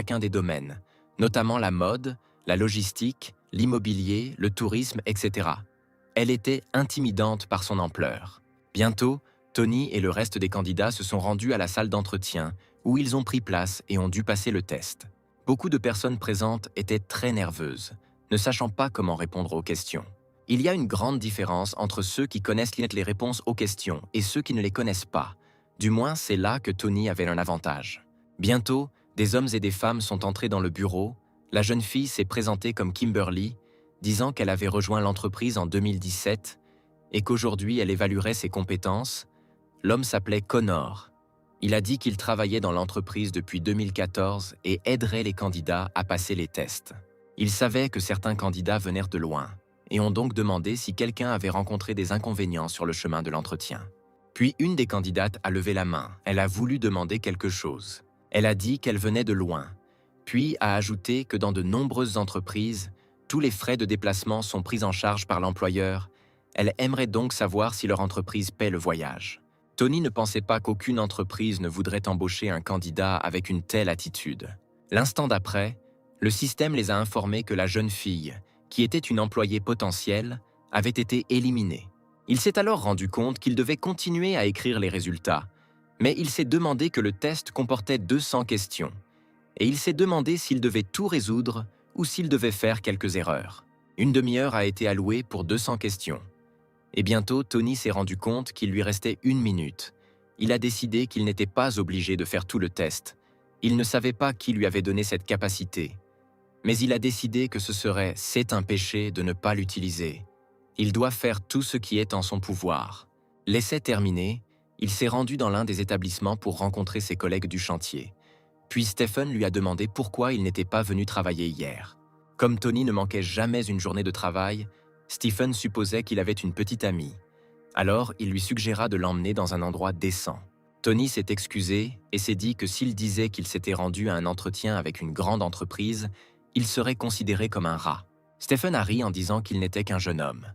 chacun des domaines, notamment la mode, la logistique, l'immobilier, le tourisme, etc. Elle était intimidante par son ampleur. Bientôt, Tony et le reste des candidats se sont rendus à la salle d'entretien, où ils ont pris place et ont dû passer le test. Beaucoup de personnes présentes étaient très nerveuses, ne sachant pas comment répondre aux questions. Il y a une grande différence entre ceux qui connaissent les réponses aux questions et ceux qui ne les connaissent pas. Du moins, c'est là que Tony avait un avantage. Bientôt, des hommes et des femmes sont entrés dans le bureau. La jeune fille s'est présentée comme Kimberly, disant qu'elle avait rejoint l'entreprise en 2017 et qu'aujourd'hui elle évaluerait ses compétences. L'homme s'appelait Connor. Il a dit qu'il travaillait dans l'entreprise depuis 2014 et aiderait les candidats à passer les tests. Il savait que certains candidats venaient de loin et ont donc demandé si quelqu'un avait rencontré des inconvénients sur le chemin de l'entretien. Puis une des candidates a levé la main. Elle a voulu demander quelque chose. Elle a dit qu'elle venait de loin, puis a ajouté que dans de nombreuses entreprises, tous les frais de déplacement sont pris en charge par l'employeur. Elle aimerait donc savoir si leur entreprise paie le voyage. Tony ne pensait pas qu'aucune entreprise ne voudrait embaucher un candidat avec une telle attitude. L'instant d'après, le système les a informés que la jeune fille, qui était une employée potentielle, avait été éliminée. Il s'est alors rendu compte qu'il devait continuer à écrire les résultats, mais il s'est demandé que le test comportait 200 questions, et il s'est demandé s'il devait tout résoudre ou s'il devait faire quelques erreurs. Une demi-heure a été allouée pour 200 questions. Et bientôt, Tony s'est rendu compte qu'il lui restait 1 minute. Il a décidé qu'il n'était pas obligé de faire tout le test. Il ne savait pas qui lui avait donné cette capacité. Mais il a décidé que c'est un péché de ne pas l'utiliser. Il doit faire tout ce qui est en son pouvoir. L'essai terminé, il s'est rendu dans l'un des établissements pour rencontrer ses collègues du chantier. Puis Stephen lui a demandé pourquoi il n'était pas venu travailler hier. Comme Tony ne manquait jamais une journée de travail, Stephen supposait qu'il avait une petite amie. Alors, il lui suggéra de l'emmener dans un endroit décent. Tony s'est excusé et s'est dit que s'il disait qu'il s'était rendu à un entretien avec une grande entreprise, il serait considéré comme un rat. Stephen a ri en disant qu'il n'était qu'un jeune homme.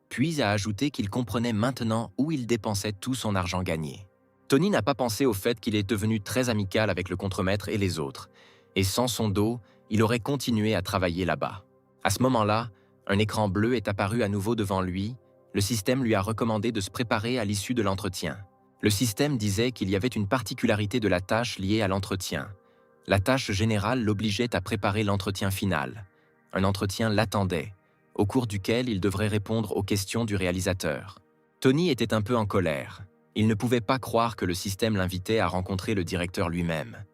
Puis a ajouté qu'il comprenait maintenant où il dépensait tout son argent gagné. Tony n'a pas pensé au fait qu'il est devenu très amical avec le contremaître et les autres, et sans son dos, il aurait continué à travailler là-bas. À ce moment-là, un écran bleu est apparu à nouveau devant lui. Le système lui a recommandé de se préparer à l'issue de l'entretien. Le système disait qu'il y avait une particularité de la tâche liée à l'entretien. La tâche générale l'obligeait à préparer l'entretien final. Un entretien l'attendait, au cours duquel il devrait répondre aux questions du réalisateur. Tony était un peu en colère. Il ne pouvait pas croire que le système l'invitait à rencontrer le directeur lui-même.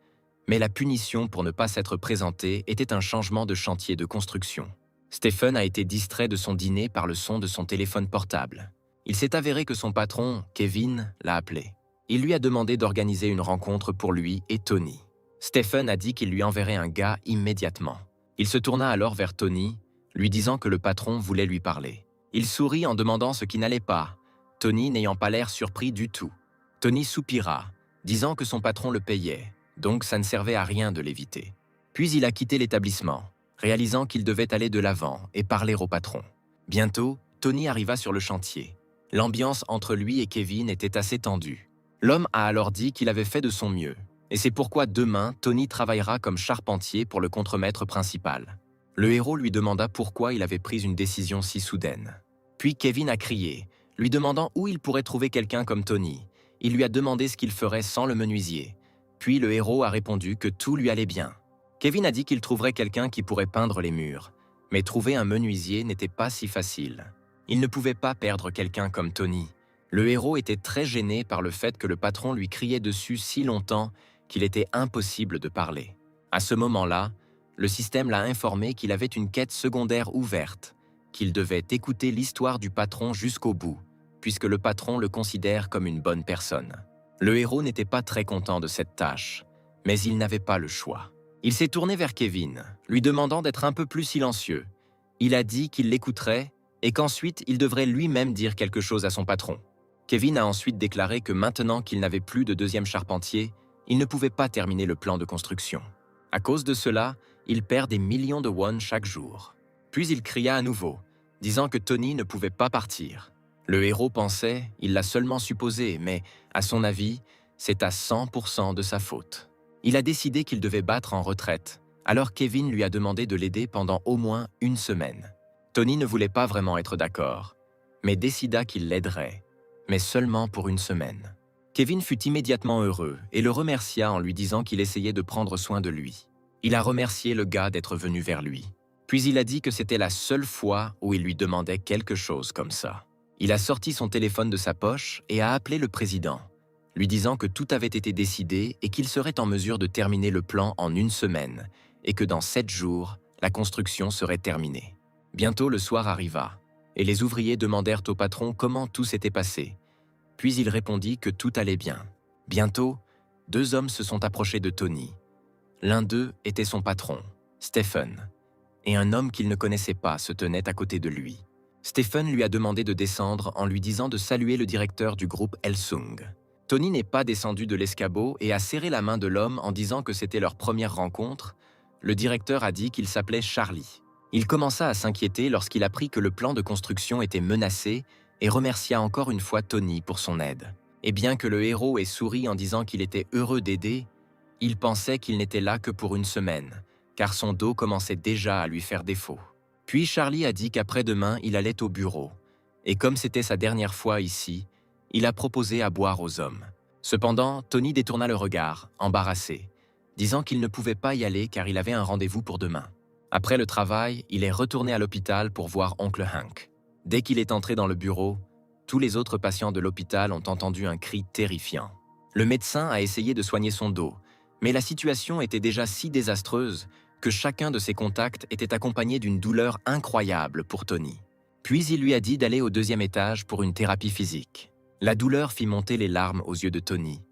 Mais la punition pour ne pas s'être présenté était un changement de chantier de construction. Stephen a été distrait de son dîner par le son de son téléphone portable. Il s'est avéré que son patron, Kevin, l'a appelé. Il lui a demandé d'organiser une rencontre pour lui et Tony. Stephen a dit qu'il lui enverrait un gars immédiatement. Il se tourna alors vers Tony, lui disant que le patron voulait lui parler. Il sourit en demandant ce qui n'allait pas, Tony n'ayant pas l'air surpris du tout. Tony soupira, disant que son patron le payait, donc ça ne servait à rien de l'éviter. Puis il a quitté l'établissement, réalisant qu'il devait aller de l'avant et parler au patron. Bientôt, Tony arriva sur le chantier. L'ambiance entre lui et Kevin était assez tendue. L'homme a alors dit qu'il avait fait de son mieux, et c'est pourquoi demain, Tony travaillera comme charpentier pour le contremaître principal. Le héros lui demanda pourquoi il avait pris une décision si soudaine. Puis Kevin a crié, lui demandant où il pourrait trouver quelqu'un comme Tony. Il lui a demandé ce qu'il ferait sans le menuisier. Puis le héros a répondu que tout lui allait bien. Kevin a dit qu'il trouverait quelqu'un qui pourrait peindre les murs, mais trouver un menuisier n'était pas si facile. Il ne pouvait pas perdre quelqu'un comme Tony. Le héros était très gêné par le fait que le patron lui criait dessus si longtemps qu'il était impossible de parler. À ce moment-là, le système l'a informé qu'il avait une quête secondaire ouverte, qu'il devait écouter l'histoire du patron jusqu'au bout, puisque le patron le considère comme une bonne personne. Le héros n'était pas très content de cette tâche, mais il n'avait pas le choix. Il s'est tourné vers Kevin, lui demandant d'être un peu plus silencieux. Il a dit qu'il l'écouterait et qu'ensuite il devrait lui-même dire quelque chose à son patron. Kevin a ensuite déclaré que maintenant qu'il n'avait plus de deuxième charpentier, il ne pouvait pas terminer le plan de construction. À cause de cela, il perd des millions de won chaque jour. Puis il cria à nouveau, disant que Tony ne pouvait pas partir. Le héros pensait, il l'a seulement supposé, mais à son avis, c'est à 100% de sa faute. Il a décidé qu'il devait battre en retraite, alors Kevin lui a demandé de l'aider pendant au moins une semaine. Tony ne voulait pas vraiment être d'accord, mais décida qu'il l'aiderait, mais seulement pour une semaine. Kevin fut immédiatement heureux et le remercia en lui disant qu'il essayait de prendre soin de lui. Il a remercié le gars d'être venu vers lui. Puis il a dit que c'était la seule fois où il lui demandait quelque chose comme ça. Il a sorti son téléphone de sa poche et a appelé le président, lui disant que tout avait été décidé et qu'il serait en mesure de terminer le plan en une semaine et que dans 7 jours, la construction serait terminée. Bientôt le soir arriva et les ouvriers demandèrent au patron comment tout s'était passé. Puis il répondit que tout allait bien. Bientôt, 2 hommes se sont approchés de Tony. L'un d'eux était son patron, Stephen, et un homme qu'il ne connaissait pas se tenait à côté de lui. Stephen lui a demandé de descendre en lui disant de saluer le directeur du groupe Hellsung. Tony n'est pas descendu de l'escabeau et a serré la main de l'homme en disant que c'était leur première rencontre. Le directeur a dit qu'il s'appelait Charlie. Il commença à s'inquiéter lorsqu'il apprit que le plan de construction était menacé et remercia encore une fois Tony pour son aide. Et bien que le héros ait souri en disant qu'il était heureux d'aider, il pensait qu'il n'était là que pour une semaine, car son dos commençait déjà à lui faire défaut. Puis Charlie a dit qu'après-demain, il allait au bureau, et comme c'était sa dernière fois ici, il a proposé à boire aux hommes. Cependant, Tony détourna le regard, embarrassé, disant qu'il ne pouvait pas y aller car il avait un rendez-vous pour demain. Après le travail, il est retourné à l'hôpital pour voir oncle Hank. Dès qu'il est entré dans le bureau, tous les autres patients de l'hôpital ont entendu un cri terrifiant. Le médecin a essayé de soigner son dos, mais la situation était déjà si désastreuse que chacun de ses contacts était accompagné d'une douleur incroyable pour Tony. Puis il lui a dit d'aller au 2e étage pour une thérapie physique. La douleur fit monter les larmes aux yeux de Tony.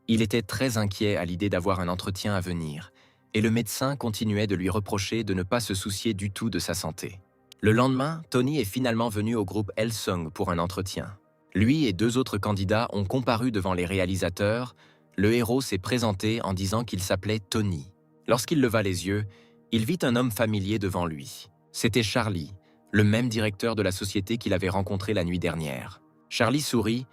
Il était très inquiet à l'idée d'avoir un entretien à venir, et le médecin continuait de lui reprocher de ne pas se soucier du tout de sa santé. Le lendemain, Tony est finalement venu au groupe Hellsung pour un entretien. Lui et 2 autres candidats ont comparu devant les réalisateurs. Le héros s'est présenté en disant qu'il s'appelait Tony. Lorsqu'il leva les yeux, il vit un homme familier devant lui. C'était Charlie, le même directeur de la société qu'il avait rencontré la nuit dernière. Charlie sourit,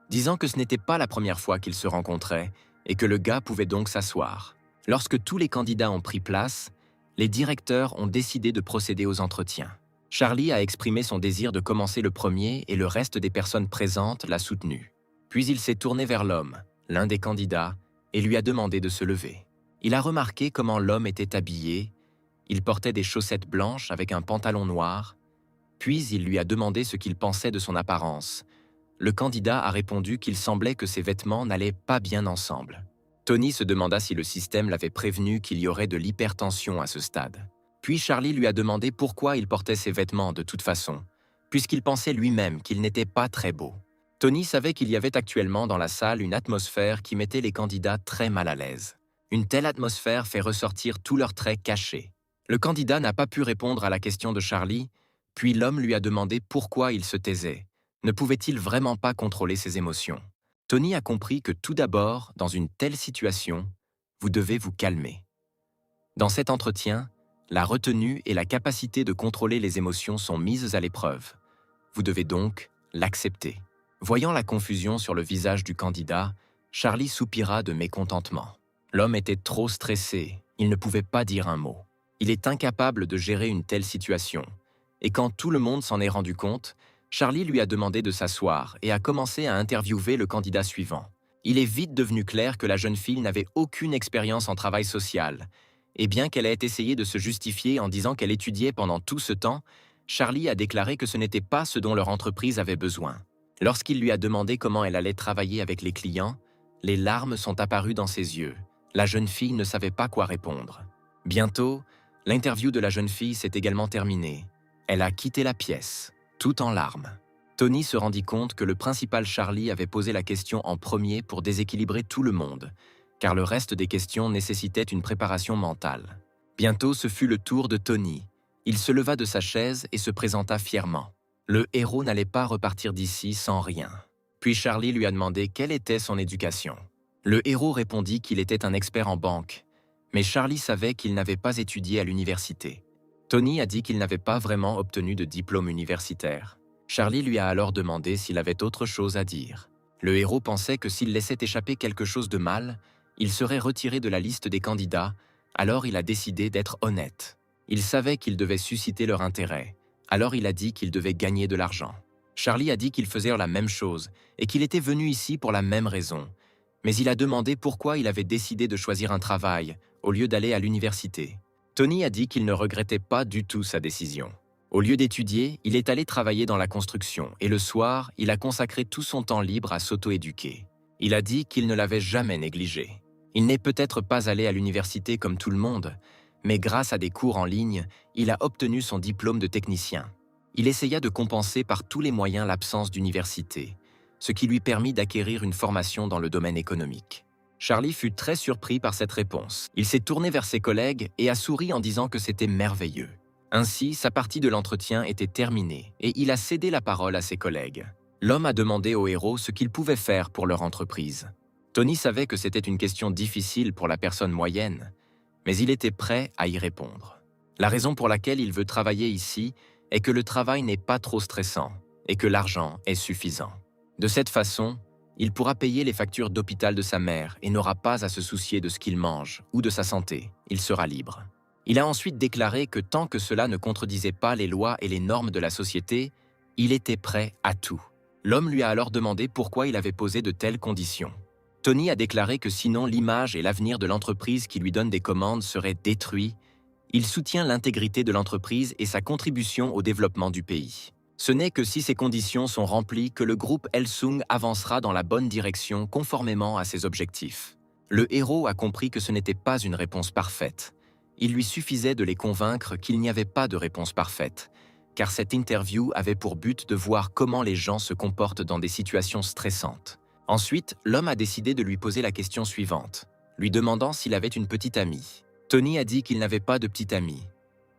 disant que ce n'était pas la première fois qu'ils se rencontraient et que le gars pouvait donc s'asseoir. Lorsque tous les candidats ont pris place, les directeurs ont décidé de procéder aux entretiens. Charlie a exprimé son désir de commencer le premier et le reste des personnes présentes l'a soutenu. Puis il s'est tourné vers l'homme, l'un des candidats, et lui a demandé de se lever. Il a remarqué comment l'homme était habillé. Il portait des chaussettes blanches avec un pantalon noir. Puis il lui a demandé ce qu'il pensait de son apparence. Le candidat a répondu qu'il semblait que ses vêtements n'allaient pas bien ensemble. Tony se demanda si le système l'avait prévenu qu'il y aurait de l'hypertension à ce stade. Puis Charlie lui a demandé pourquoi il portait ses vêtements de toute façon, puisqu'il pensait lui-même qu'il n'était pas très beau. Tony savait qu'il y avait actuellement dans la salle une atmosphère qui mettait les candidats très mal à l'aise. Une telle atmosphère fait ressortir tous leurs traits cachés. Le candidat n'a pas pu répondre à la question de Charlie, puis l'homme lui a demandé pourquoi il se taisait. Ne pouvait-il vraiment pas contrôler ses émotions? Tony a compris que tout d'abord, dans une telle situation, vous devez vous calmer. Dans cet entretien, la retenue et la capacité de contrôler les émotions sont mises à l'épreuve. Vous devez donc l'accepter. Voyant la confusion sur le visage du candidat, Charlie soupira de mécontentement. L'homme était trop stressé, il ne pouvait pas dire un mot. Il est incapable de gérer une telle situation. Et quand tout le monde s'en est rendu compte, Charlie lui a demandé de s'asseoir et a commencé à interviewer le candidat suivant. Il est vite devenu clair que la jeune fille n'avait aucune expérience en travail social. Et bien qu'elle ait essayé de se justifier en disant qu'elle étudiait pendant tout ce temps, Charlie a déclaré que ce n'était pas ce dont leur entreprise avait besoin. Lorsqu'il lui a demandé comment elle allait travailler avec les clients, les larmes sont apparues dans ses yeux. La jeune fille ne savait pas quoi répondre. Bientôt, l'interview de la jeune fille s'est également terminée. Elle a quitté la pièce, tout en larmes. Tony se rendit compte que le principal Charlie avait posé la question en premier pour déséquilibrer tout le monde, car le reste des questions nécessitait une préparation mentale. Bientôt, ce fut le tour de Tony. Il se leva de sa chaise et se présenta fièrement. Le héros n'allait pas repartir d'ici sans rien. Puis Charlie lui a demandé quelle était son éducation. Le héros répondit qu'il était un expert en banque, mais Charlie savait qu'il n'avait pas étudié à l'université. Tony a dit qu'il n'avait pas vraiment obtenu de diplôme universitaire. Charlie lui a alors demandé s'il avait autre chose à dire. Le héros pensait que s'il laissait échapper quelque chose de mal, Il serait retiré de la liste des candidats, alors il a décidé d'être honnête. Il savait qu'il devait susciter leur intérêt, alors il a dit qu'il devait gagner de l'argent. Charlie a dit qu'il faisait la même chose et qu'il était venu ici pour la même raison. Mais il a demandé pourquoi il avait décidé de choisir un travail au lieu d'aller à l'université. Tony a dit qu'il ne regrettait pas du tout sa décision. Au lieu d'étudier, il est allé travailler dans la construction et le soir, il a consacré tout son temps libre à s'auto-éduquer. Il a dit qu'il ne l'avait jamais négligé. Il n'est peut-être pas allé à l'université comme tout le monde, mais grâce à des cours en ligne, il a obtenu son diplôme de technicien. Il essaya de compenser par tous les moyens l'absence d'université, ce qui lui permit d'acquérir une formation dans le domaine économique. Charlie fut très surpris par cette réponse. Il s'est tourné vers ses collègues et a souri en disant que c'était merveilleux. Ainsi, sa partie de l'entretien était terminée et il a cédé la parole à ses collègues. L'homme a demandé au héros ce qu'il pouvait faire pour leur entreprise. Tony savait que c'était une question difficile pour la personne moyenne, mais il était prêt à y répondre. La raison pour laquelle il veut travailler ici est que le travail n'est pas trop stressant et que l'argent est suffisant. De cette façon, il pourra payer les factures d'hôpital de sa mère et n'aura pas à se soucier de ce qu'il mange ou de sa santé. Il sera libre. Il a ensuite déclaré que tant que cela ne contredisait pas les lois et les normes de la société, il était prêt à tout. L'homme lui a alors demandé pourquoi il avait posé de telles conditions. Tony a déclaré que sinon l'image et l'avenir de l'entreprise qui lui donne des commandes seraient détruits. Il soutient l'intégrité de l'entreprise et sa contribution au développement du pays. Ce n'est que si ces conditions sont remplies que le groupe Hellsung avancera dans la bonne direction conformément à ses objectifs. Le héros a compris que ce n'était pas une réponse parfaite. Il lui suffisait de les convaincre qu'il n'y avait pas de réponse parfaite, car cette interview avait pour but de voir comment les gens se comportent dans des situations stressantes. Ensuite, l'homme a décidé de lui poser la question suivante, lui demandant s'il avait une petite amie. Tony a dit qu'il n'avait pas de petite amie,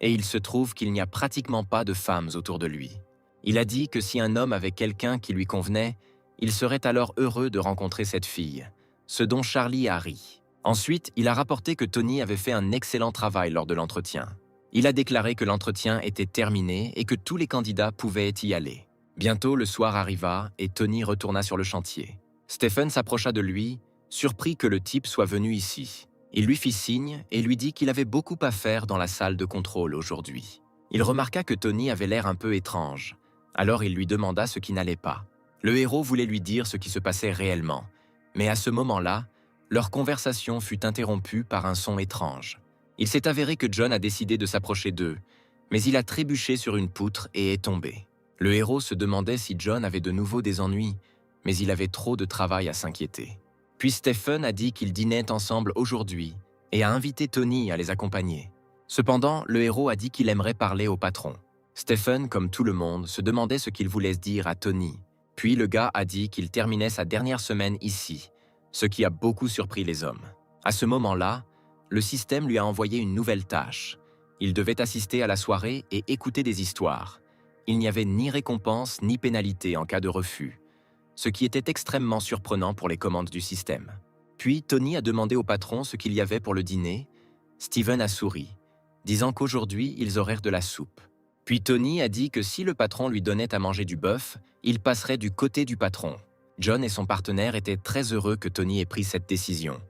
et il se trouve qu'il n'y a pratiquement pas de femmes autour de lui. Il a dit que si un homme avait quelqu'un qui lui convenait, il serait alors heureux de rencontrer cette fille, ce dont Charlie a ri. Ensuite, il a rapporté que Tony avait fait un excellent travail lors de l'entretien. Il a déclaré que l'entretien était terminé et que tous les candidats pouvaient y aller. Bientôt, le soir arriva et Tony retourna sur le chantier. Stephen s'approcha de lui, surpris que le type soit venu ici. Il lui fit signe et lui dit qu'il avait beaucoup à faire dans la salle de contrôle aujourd'hui. Il remarqua que Tony avait l'air un peu étrange. Alors il lui demanda ce qui n'allait pas. Le héros voulait lui dire ce qui se passait réellement, mais à ce moment-là, leur conversation fut interrompue par un son étrange. Il s'est avéré que John a décidé de s'approcher d'eux, mais il a trébuché sur une poutre et est tombé. Le héros se demandait si John avait de nouveau des ennuis, mais il avait trop de travail à s'inquiéter. Puis Stephen a dit qu'ils dînaient ensemble aujourd'hui et a invité Tony à les accompagner. Cependant, le héros a dit qu'il aimerait parler au patron. Stephen, comme tout le monde, se demandait ce qu'il voulait dire à Tony. Puis le gars a dit qu'il terminait sa dernière semaine ici, ce qui a beaucoup surpris les hommes. À ce moment-là, le système lui a envoyé une nouvelle tâche. Il devait assister à la soirée et écouter des histoires. Il n'y avait ni récompense ni pénalité en cas de refus, ce qui était extrêmement surprenant pour les commandes du système. Puis Tony a demandé au patron ce qu'il y avait pour le dîner. Steven a souri, disant qu'aujourd'hui ils auraient de la soupe. Puis Tony a dit que si le patron lui donnait à manger du bœuf, il passerait du côté du patron. John et son partenaire étaient très heureux que Tony ait pris cette décision.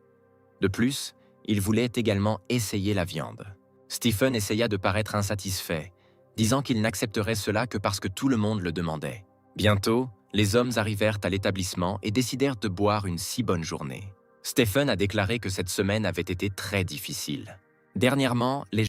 De plus, il voulait également essayer la viande. Stephen essaya de paraître insatisfait, disant qu'il n'accepterait cela que parce que tout le monde le demandait. Bientôt, les hommes arrivèrent à l'établissement et décidèrent de boire une si bonne journée. Stephen a déclaré que cette semaine avait été très difficile. Dernièrement, les